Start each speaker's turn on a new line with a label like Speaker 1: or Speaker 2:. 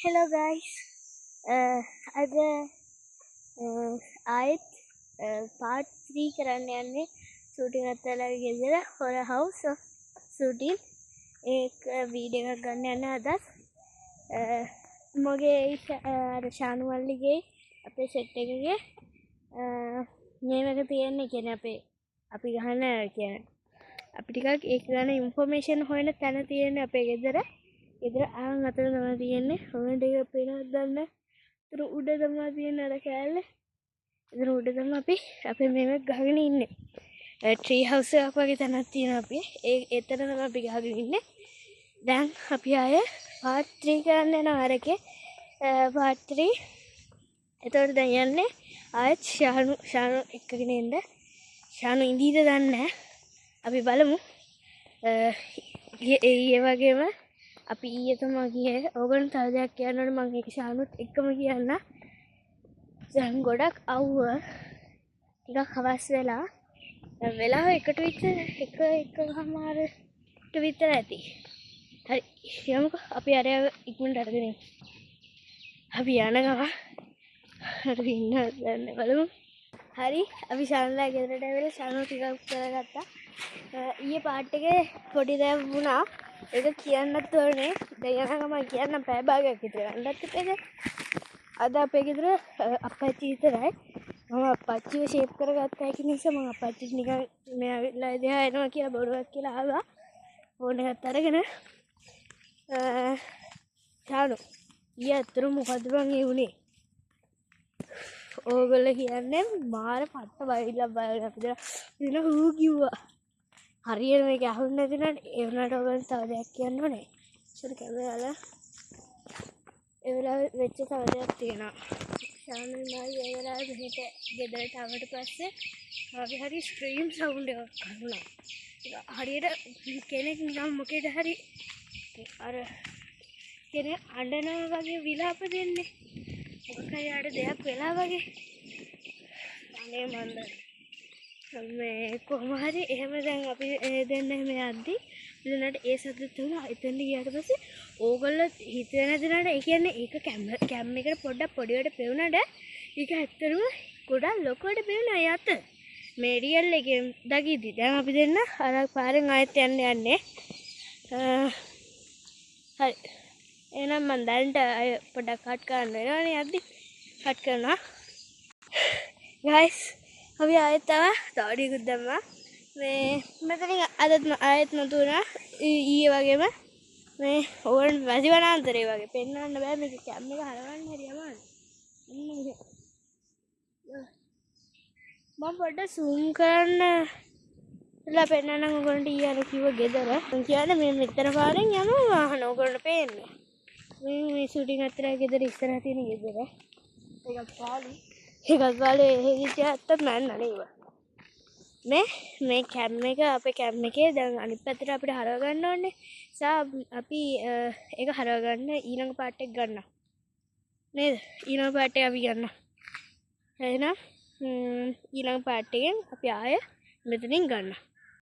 Speaker 1: Hello guys. අද ආයෙත් part 3 කරන්න යන්නේ shooting අත්වලා ගෙදර horror house of shooting ඒක වීඩියෝ එකක් ගන්න යන අදත් මගේ අර ශානු වල්ලිගේ අපේ සෙට් එකගේ නේම් එක තියෙන්නේ කියන්නේ අපි ගහන කියන්නේ අපි ටිකක් ඒක ගැන ඉන්ෆෝමේෂන් හොයන තැන තියෙන්නේ අපේ ගෙදර ආන් අතර තමයි තියෙන්නේ. ඔන්න ටික පේනවද දන්නේ. ඒතර උඩ තමයි තියෙන අර කෑල්ල. ඒතර උඩ තමයි අපි මේක ගහගෙන ඉන්නේ. ට්‍රී හවුස් එකක් වගේ තැනක් තියෙනවා අපි. එතන තමයි අපි ගහගෙන ඉන්නේ. දැන් අපි ආයේ part 3 කරන්න යනවා අරකේ. part 3. ඒතර දැන් යන්නේ ආයෙත් ශානු එක්කගෙන ඉන්න. ශානු ඉඳීද දන්නේ නැහැ. අපි බලමු. ඒ වගේම අපි ඊයේ තමයි ගියේ. ඕගොල්ලෝ තව දෙයක් කියනවනේ මම ඒක ශානුත් එක්කම කියන්න. දැන් ගොඩක් අවුව ටිකක් හවස් වෙලා වෙලාව එකට එකමාරට විතර ඇති. හරි යමුකෝ අපි අර ඉක්මනට අරගෙන යමු. අපි යන ගම හරි ඉන්න දැන් බලමු. හරි අපි ශානුලා ගෙදරට ඇවිල්ලා ශානු ටිකක් කරගත්තා. ඊයේ පාට් එකේ පොඩි දෙයක් වුණා. ඒක කියන්නත් ඕනේ. දැන් යනකම කියන්න පැය භාගයක් විතර යන්නත් ඉතින්. අද අපේ ගෙදර අප්පච්චි විතරයි. මම අප්පච්චිව ෂේප් කරගත්තා ඒක නිසා මම අප්පච්චි නිකන් මෙයාලා එදා එනවා කියලා බොරුවක් කියලා ආවා. ෆෝන් එකත් අරගෙන ශානු ඊයේ අතර මොකද බං ඒ උනේ? ඕගොල්ලෝ කියන්නේ මාර පට්ට බයිලා බලලා අපිට දින හූ කිව්වා. හරියට මේක අහුන්නේ නැති නම් ඒ වුණාට ඔයගොල්ලෝ තව දෙයක් කියන්න ඕනේ. ඉතින් කැමරාවල ඒ වෙලාවෙ වෙච්ච තව දෙයක් තියෙනවා. ශානුයි මායි ඒ වෙලාවෙ මෙහෙට ගෙදරට ආවට පස්සේ අපි හරි ස්ක්‍රීම් සවුන්ඩ් එකක් කරනවා. ඒක හරියට කෙනෙක් නිකන් මොකේද හරි අර කෙනෙක් අඬනවා වගේ විලාප දෙන්නේ. මොකක්ද යාට දෙයක් වෙලා වගේ. අනේ මන්ද මේ කොහොම හරි එහෙම දැන් අපි දෙන්න එහෙම යද්දි ඉතින්ට ඒ සද්ද තුන එතෙන්ට ගියාට පස්සේ ඕගොල්ලෝ හිතේ නැතිනට ඒ කියන්නේ ඒක කැම් එකට පොඩ්ඩක් පොඩියට පෙවුනට ඒක ඇත්තටම ගොඩක් ලොකුවට පෙවුනා යත මේ රියල් එකෙන් දකිද්දි දැන් අපි දෙන්න අර පාරෙන් ආයෙත් යන්නේ හරි එහෙනම් මම දැන්ට පොඩ්ඩක් කට් කරන්න වෙනවනේ යද්දි කට් කරනවා guys අපි ආයෙත් තවඩියකුත් දැම්මා මේ මෙතනින් අදත් ආයෙත් නතුණා ඊයේ වගේම මේ ඕන් වැසි වනාන්තරේ වගේ පෙන්වන්න බෑ මේක කැම් එක හරවන්න හරියම මම පොඩ්ඩක් zoom කරන්න ඉලා පෙන්වන්නම් ඔයගොල්ලන්ට ඊයේ අර කිව්ව ගෙදර මම කියන්නේ මේ මෙතන පාරෙන් යන වාහන ඔයගොල්ලන්ට පේන්නේ මේ shooting අතර ගෙදර ඉස්සරහ තියෙන ගෙදර ඒකත් පාලේ හිටියත් මම නනේ මේ කැම් එක අපේ කැම් එකේ දැන් අනිත් පැත්තට අපිට හරව ගන්න ඕනේ. අපි ඒක හරව ගන්න ඊළඟ පාර්ට් එක ගන්න. නේද? ඊළඟ පාර්ට් එක අපි ගන්න. එහෙනම් ඊළඟ පාර්ට් එකෙන් අපි ආයෙ මෙතනින් ගන්න.